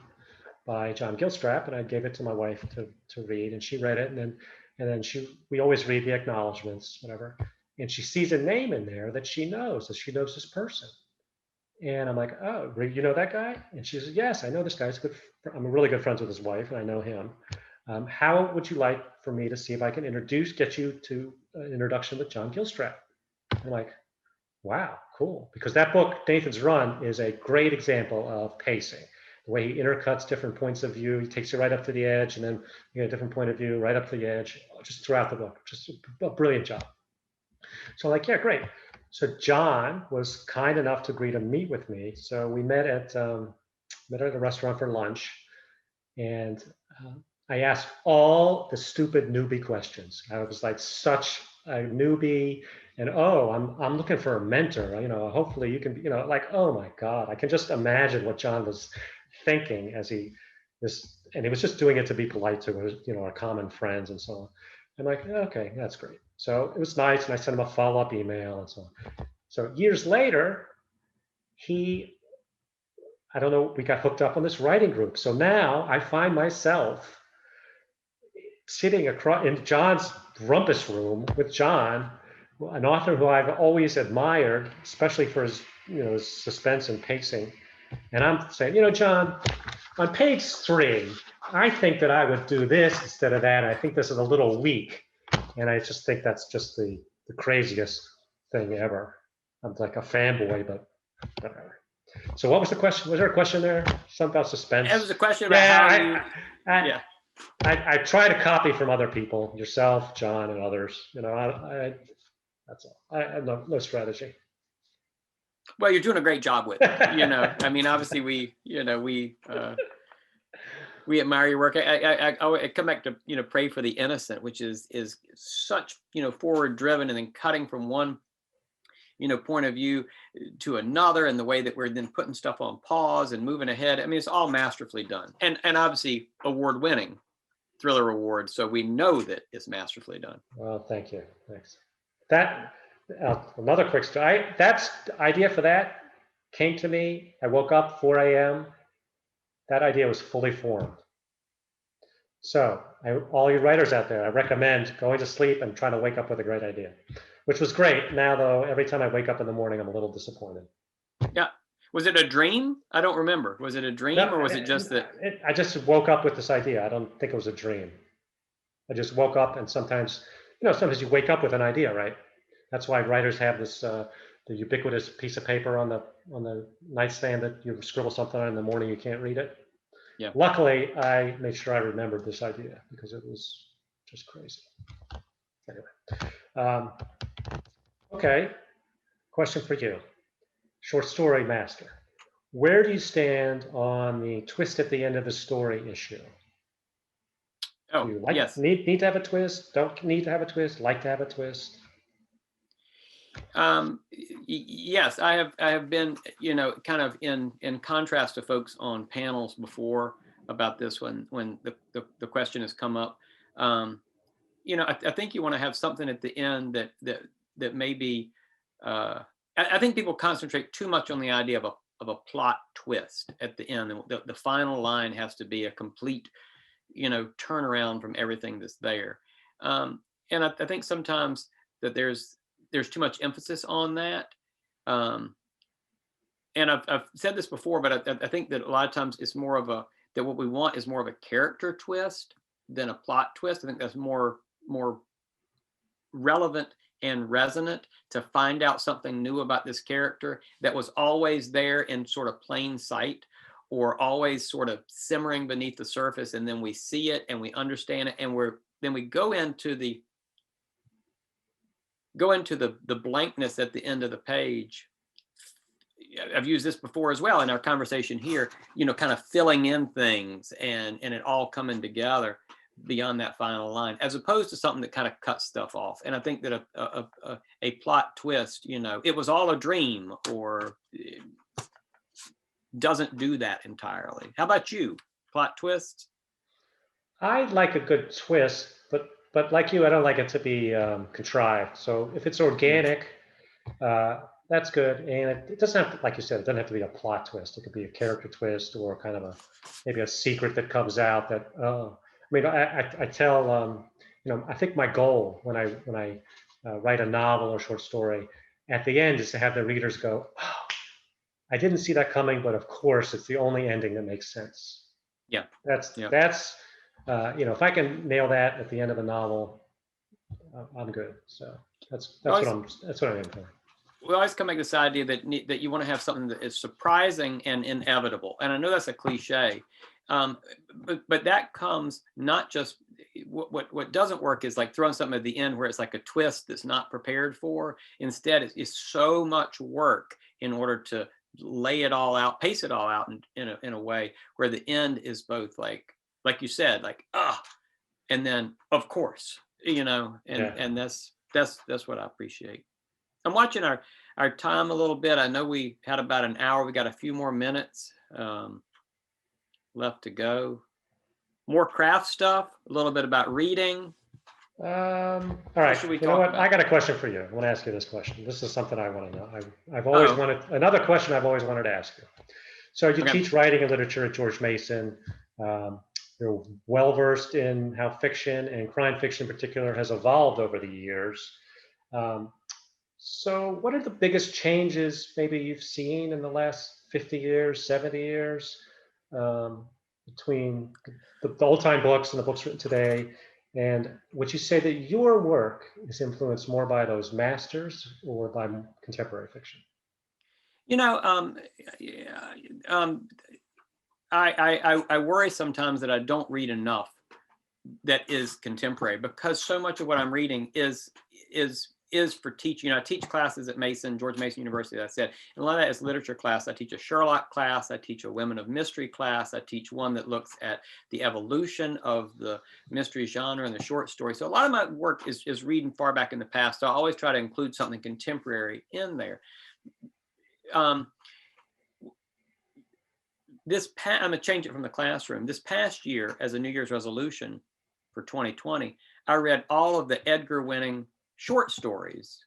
by John Kilsgraf, and I gave it to my wife to read, and she read it, and then we always read the acknowledgments, whatever, and she sees a name in there that she knows this person. And I'm like, oh, you know that guy? And she says, yes, I know this guy. I'm really good friends with his wife, and I know him. How would you like for me to see if I can get you to an introduction with John Kilsgraf? I'm like, wow, cool. Because that book, Nathan's Run, is a great example of pacing. The way he intercuts different points of view, he takes you right up to the edge, and then you get a different point of view right up to the edge, just throughout the book. Just a brilliant job. So I'm like, yeah, great. So John was kind enough to agree to meet with me. So we met at a restaurant for lunch, and I asked all the stupid newbie questions. I was like such a newbie, and I'm looking for a mentor. Hopefully you can, like, oh my God, I can just imagine what John was thinking and he was just doing it to be polite to our common friends and so on. I'm like, okay, that's great. So it was nice, and I sent him a follow-up email and so on. So years later, I don't know, we got hooked up on this writing group. So now I find myself sitting across in John's rumpus room with John, an author who I've always admired, especially for his, his suspense and pacing. And I'm saying, John, on page 3, I think that I would do this instead of that. I think this is a little weak. And I just think that's just the craziest thing ever. I'm like a fanboy, but whatever. So what was the question? Was there a question there? Something about suspense? It was a question about how you... Yeah. I try to copy from other people, yourself, John, and others. That's all. I have no strategy. Well, you're doing a great job with it. I mean, obviously we admire your work. I come back to, Pray for the Innocent, which is such, forward driven, and then cutting from one, point of view to another, and the way that we're then putting stuff on pause and moving ahead. I mean, it's all masterfully done, and obviously award winning thriller award. So we know that it's masterfully done. Well, thank you. Thanks. That another quick story. That's the idea for that came to me. I woke up 4 a.m. That idea was fully formed. So all you writers out there, I recommend going to sleep and trying to wake up with a great idea, which was great. Now, though, every time I wake up in the morning, I'm a little disappointed. Yeah. Was it a dream? I don't remember. Was it a dream, or was it just that? I just woke up with this idea. I don't think it was a dream. I just woke up, and sometimes, sometimes you wake up with an idea, right? That's why writers have this the ubiquitous piece of paper on the nightstand that you scribble something on in the morning. You can't read it. Yeah. Luckily, I made sure I remembered this idea because it was just crazy. Anyway, okay. Question for you, short story master. Where do you stand on the twist at the end of the story issue? Oh, do you yes. Need to have a twist? Don't need to have a twist? Like to have a twist? Yes, I have been, kind of in contrast to folks on panels before about this when the question has come up. I think you want to have something at the end that maybe, I think people concentrate too much on the idea of a plot twist at the end. The final line has to be a complete, turnaround from everything that's there. And I think sometimes that there's too much emphasis on that. And I've said this before, but I think that a lot of times it's more of that what we want is more of a character twist than a plot twist. I think that's more relevant and resonant to find out something new about this character that was always there in sort of plain sight, or always sort of simmering beneath the surface, and then we see it and we understand it, and then we go into the blankness at the end of the page. I've used this before as well in our conversation here, kind of filling in things and it all coming together beyond that final line, as opposed to something that kind of cuts stuff off. And I think that a plot twist, it was all a dream, or doesn't do that entirely. How about you? Plot twists? I like a good twist, but like you, I don't like it to be contrived. So if it's organic, that's good. And it doesn't have to, like you said, it doesn't have to be a plot twist. It could be a character twist, or kind of maybe a secret that comes out that, I mean, I tell, I think my goal when I write a novel or short story at the end is to have the readers go, oh, I didn't see that coming, but of course it's the only ending that makes sense. Yeah. That's if I can nail that at the end of the novel, I'm good. So that's what I'm in for. We always come back to this idea that you want to have something that is surprising and inevitable. And I know that's a cliche, but that comes not just what doesn't work is like throwing something at the end where it's like a twist that's not prepared for. Instead, it's so much work in order to lay it all out, pace it all out in a way where the end is both like you said, like, and then of course, and that's what I appreciate. I'm watching our time a little bit. I know we had about an hour. We got a few more minutes left to go. More craft stuff, a little bit about reading. All right. should we You know talk what? about? I got a question for you. I want to ask you this question. This is something I want to know. I've always Uh-oh. wanted another question I've always wanted to ask you. So you Okay. teach writing and literature at George Mason. Um, you're well versed in how fiction and crime fiction in particular has evolved over the years. Um, so what are the biggest changes maybe you've seen in the last 50 years, 70 years um, between the old-time books and the books written today? And would you say that your work is influenced more by those masters or by contemporary fiction? You know, yeah, I worry sometimes that I don't read enough that is contemporary, because so much of what I'm reading is for teaching. You know, I teach classes at Mason, George Mason University, as I said, and a lot of that is literature class. I teach a Sherlock class, I teach a women of mystery class, I teach one that looks at the evolution of the mystery genre and the short story. So a lot of my work is reading far back in the past. So I always try to include something contemporary in there. I'm going to change it from the classroom. This past year, as a New Year's resolution for 2020, I read all of the Edgar winning short stories,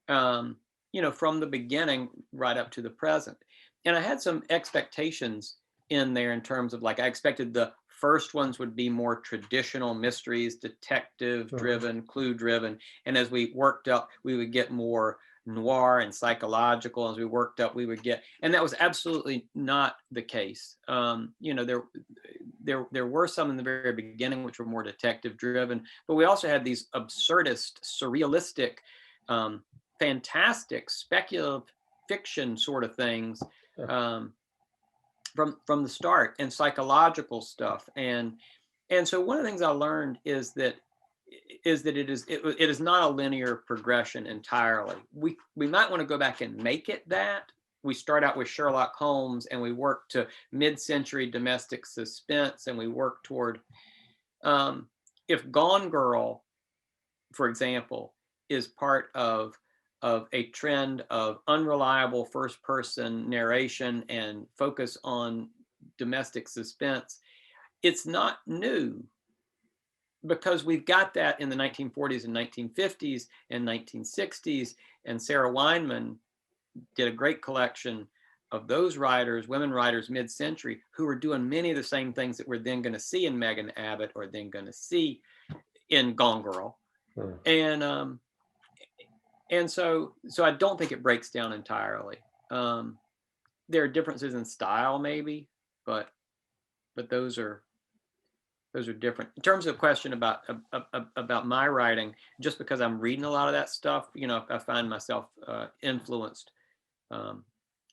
you know, from the beginning right up to the present. And I had some expectations in there in terms of, like, I expected the first ones would be more traditional mysteries, detective driven, clue driven. And as we worked up, we would get more noir and psychological. As we worked up, we would get, and that was absolutely not the case. You know, there were some in the very beginning which were more detective driven, but we also had these absurdist, surrealistic, fantastic, speculative fiction sort of things from the start, and psychological stuff. And so one of the things I learned is that it is not a linear progression entirely. We might want to go back and make it that. We start out with Sherlock Holmes, and we work to mid-century domestic suspense, and we work toward, if Gone Girl, for example, is part of a trend of unreliable first-person narration and focus on domestic suspense, it's not new, because we've got that in the 1940s and 1950s and 1960s. And Sarah Weinman did a great collection of those writers, women writers mid-century, who were doing many of the same things that we're then going to see in Megan Abbott, or then going to see in Gone Girl. And so I don't think it breaks down entirely. There are differences in style maybe, but those are different. In terms of the question about my writing, just because I'm reading a lot of that stuff, you know, I find myself influenced,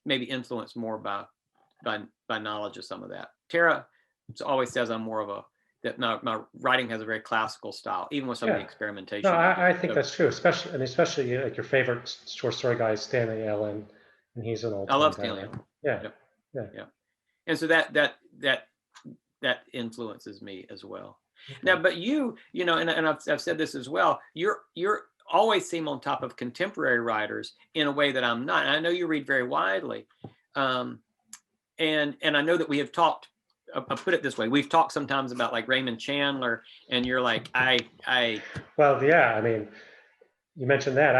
maybe influenced more by knowledge of some of that. Tara always says I'm more of that my writing has a very classical style, even with some of the experimentation. No, I think that's true, especially like your favorite short story guy is Stanley Allen, and he's an old. I love Stanley Allen. Yeah. And so that influences me as well. Okay. Now, but you know, and I've said this as well, you're always seem on top of contemporary writers in a way that I'm not. And I know you read very widely. And I know that we have talked, I'll put it this way, we've talked sometimes about like Raymond Chandler, and you're like, Well, yeah, I mean, you mentioned that.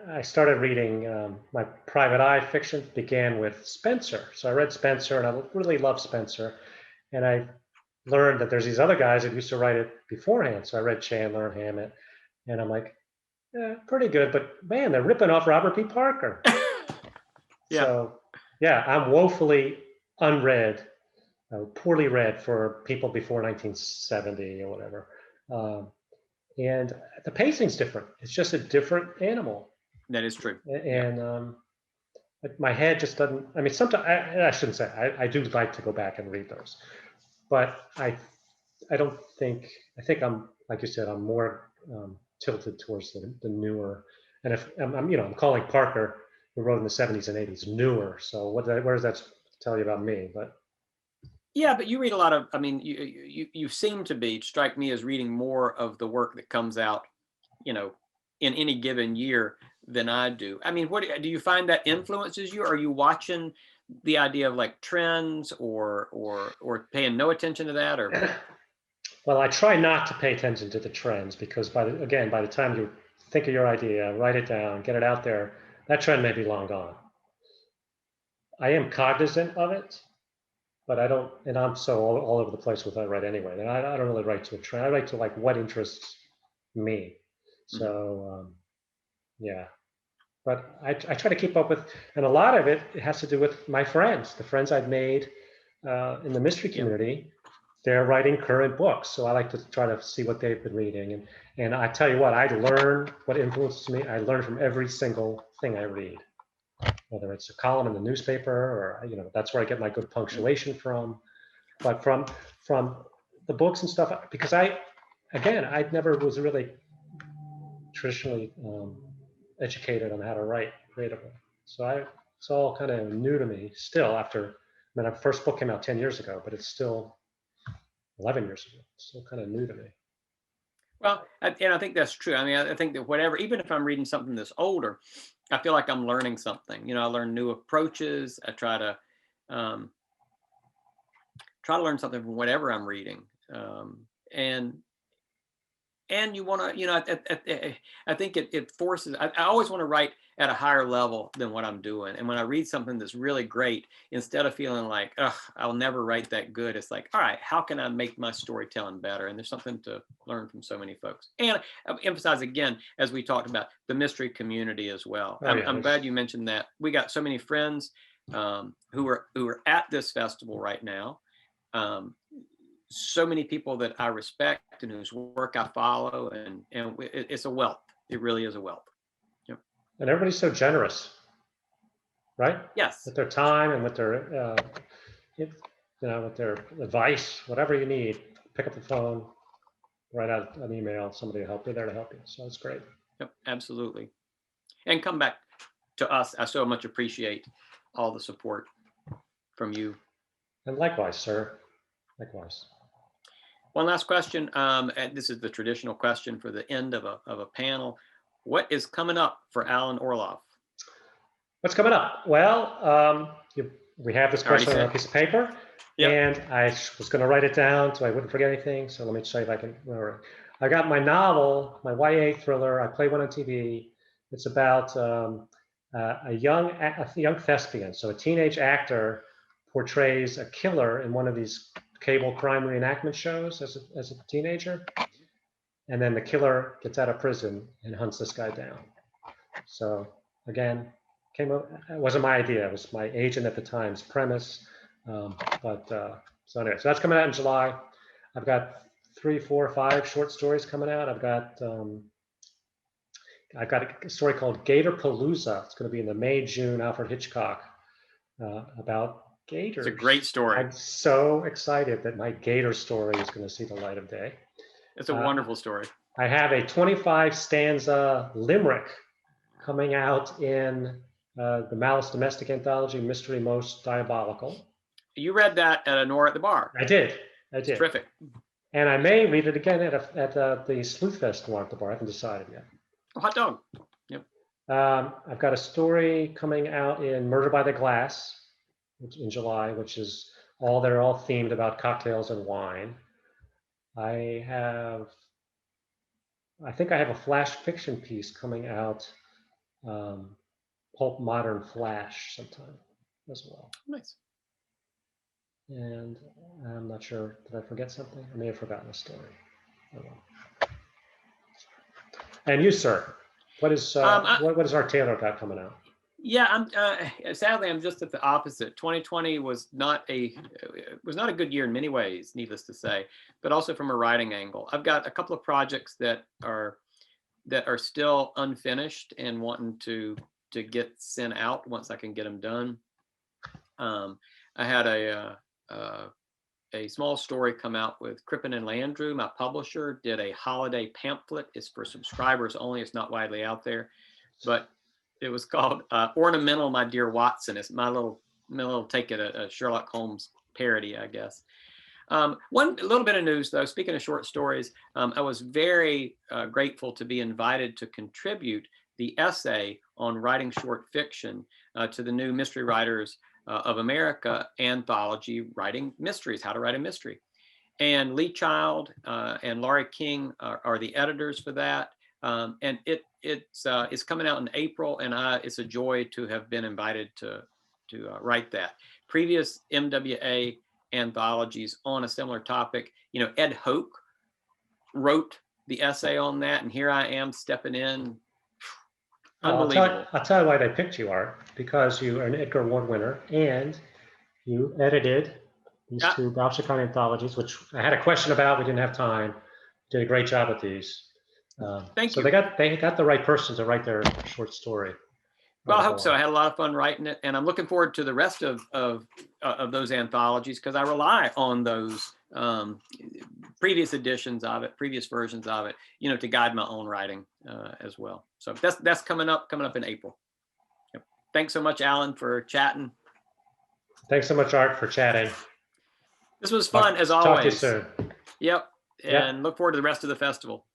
I started reading, my private eye fiction began with Spencer. So I read Spencer, and I really loved Spencer. And I learned that there's these other guys that used to write it beforehand. So I read Chandler and Hammett, and I'm like, yeah, pretty good, but man, they're ripping off Robert P. Parker. So yeah, I'm woefully unread, poorly read for people before 1970 or whatever. And the pacing's different. It's just a different animal. That is true. And my head just doesn't, I mean, sometimes, I shouldn't say, I do like to go back and read those. But I don't think, I think I'm, like you said, I'm more tilted towards the newer. And if I'm calling Parker, who wrote in the 70s and 80s, newer. So where does that tell you about me? But yeah, but you read a lot of, I mean, you seem to strike me as reading more of the work that comes out, you know, in any given year than I do. I mean, what do you find that influences you? Are you watching the idea of like trends or paying no attention to that? Or Well, I try not to pay attention to the trends because by the time you think of your idea, write it down, get it out there, that trend may be long gone. I am cognizant of it, but I don't, and I'm so all over the place with what I write anyway. And I don't really write to a trend. I write to like what interests me. So yeah, but I try to keep up with, and a lot of it has to do with my friends, the friends I've made in the mystery community. They're writing current books, so I like to try to see what they've been reading. And I tell you what, I learn what influences me. I learn from every single thing I read, whether it's a column in the newspaper or that's where I get my good punctuation from. But from the books and stuff, because I never was really traditionally educated on how to write creatively, so it's all kind of new to me still. After, I mean, our first book came out 10 years ago, but it's still 11 years ago. It's still kind of new to me. Well, and I think that's true. I mean, I think that whatever, even if I'm reading something that's older, I feel like I'm learning something. I learn new approaches. I try to learn something from whatever I'm reading. And you want to, I think it forces, I always want to write at a higher level than what I'm doing. And when I read something that's really great, instead of feeling like, ugh, I'll never write that good, it's like, all right, how can I make my storytelling better? And there's something to learn from so many folks. And I emphasize again, as we talked about, the mystery community as well. I'm glad you mentioned that. We got so many friends who are at this festival right now. So many people that I respect and whose work I follow, and it's a wealth. It really is a wealth. Yep. And everybody's so generous, right? Yes. With their time and with their, with their advice, whatever you need, pick up the phone, write out an email, somebody will help you, there to help you. So it's great. Yep, absolutely. And come back to us. I so much appreciate all the support from you. And likewise, sir. Likewise. One last question. And this is the traditional question for the end of a panel. What is coming up for Alan Orloff? What's coming up? Well, we have this question on a piece of paper, and I was going to write it down so I wouldn't forget anything. So let me show you if I can remember. I got my novel, my YA thriller. I play one on TV. It's about a young thespian. So a teenage actor portrays a killer in one of these cable crime reenactment shows as a teenager, and then the killer gets out of prison and hunts this guy down. So again, it wasn't my idea. It was my agent at the time's premise. So anyway, so that's coming out in July. I've got 3, 4, 5 short stories coming out. I've got a story called Gator Palooza. It's going to be in the May-June Alfred Hitchcock about gators. It's a great story. I'm so excited that my gator story is going to see the light of day. It's a wonderful story. I have a 25 stanza limerick coming out in the Malice Domestic Anthology, Mystery Most Diabolical. You read that at Nora at the Bar. I did. It's terrific. And I may read it again at the Sleuth Fest Nora at the Bar. I haven't decided yet. Hot dog. Yep. I've got a story coming out in Murder by the Glass in July, which is they're all themed about cocktails and wine. I think I have a flash fiction piece coming out, Pulp Modern Flash sometime as well. Nice. And I'm not sure, did I forget something? I may have forgotten a story. Oh, well. And you, sir, what is our Taylor got coming out? Yeah, sadly, I'm just at the opposite. 2020 was not a good year in many ways, needless to say, but also from a writing angle. I've got a couple of projects that are still unfinished and wanting to get sent out once I can get them done. I had a small story come out with Crippen and Landrew. My publisher did a holiday pamphlet. It's for subscribers only. It's not widely out there, but it was called Ornamental, My Dear Watson. It's my little take at a Sherlock Holmes parody, I guess. One little bit of news, though, speaking of short stories, I was very grateful to be invited to contribute the essay on writing short fiction to the new Mystery Writers of America anthology, Writing Mysteries, How to Write a Mystery. And Lee Child and Laurie King are the editors for that. And it's coming out in April, and it's a joy to have been invited to write that. Previous MWA anthologies on a similar topic, Ed Hoke wrote the essay on that, and here I am stepping in. Unbelievable. I'll tell you why they picked you, Art, because you are an Edgar Award winner and you edited these two Boucher County anthologies, which I had a question about. We didn't have time. You did a great job with these. Thank you. So they got the right person to write their short story. Well, I hope so. I had a lot of fun writing it, and I'm looking forward to the rest of those anthologies, because I rely on those previous editions of it, previous versions of it, to guide my own writing as well. So that's coming up in April. Yep. Thanks so much, Alan, for chatting. Thanks so much, Art, for chatting. This was fun, as always. Talk to you soon. Yep. And look forward to the rest of the festival.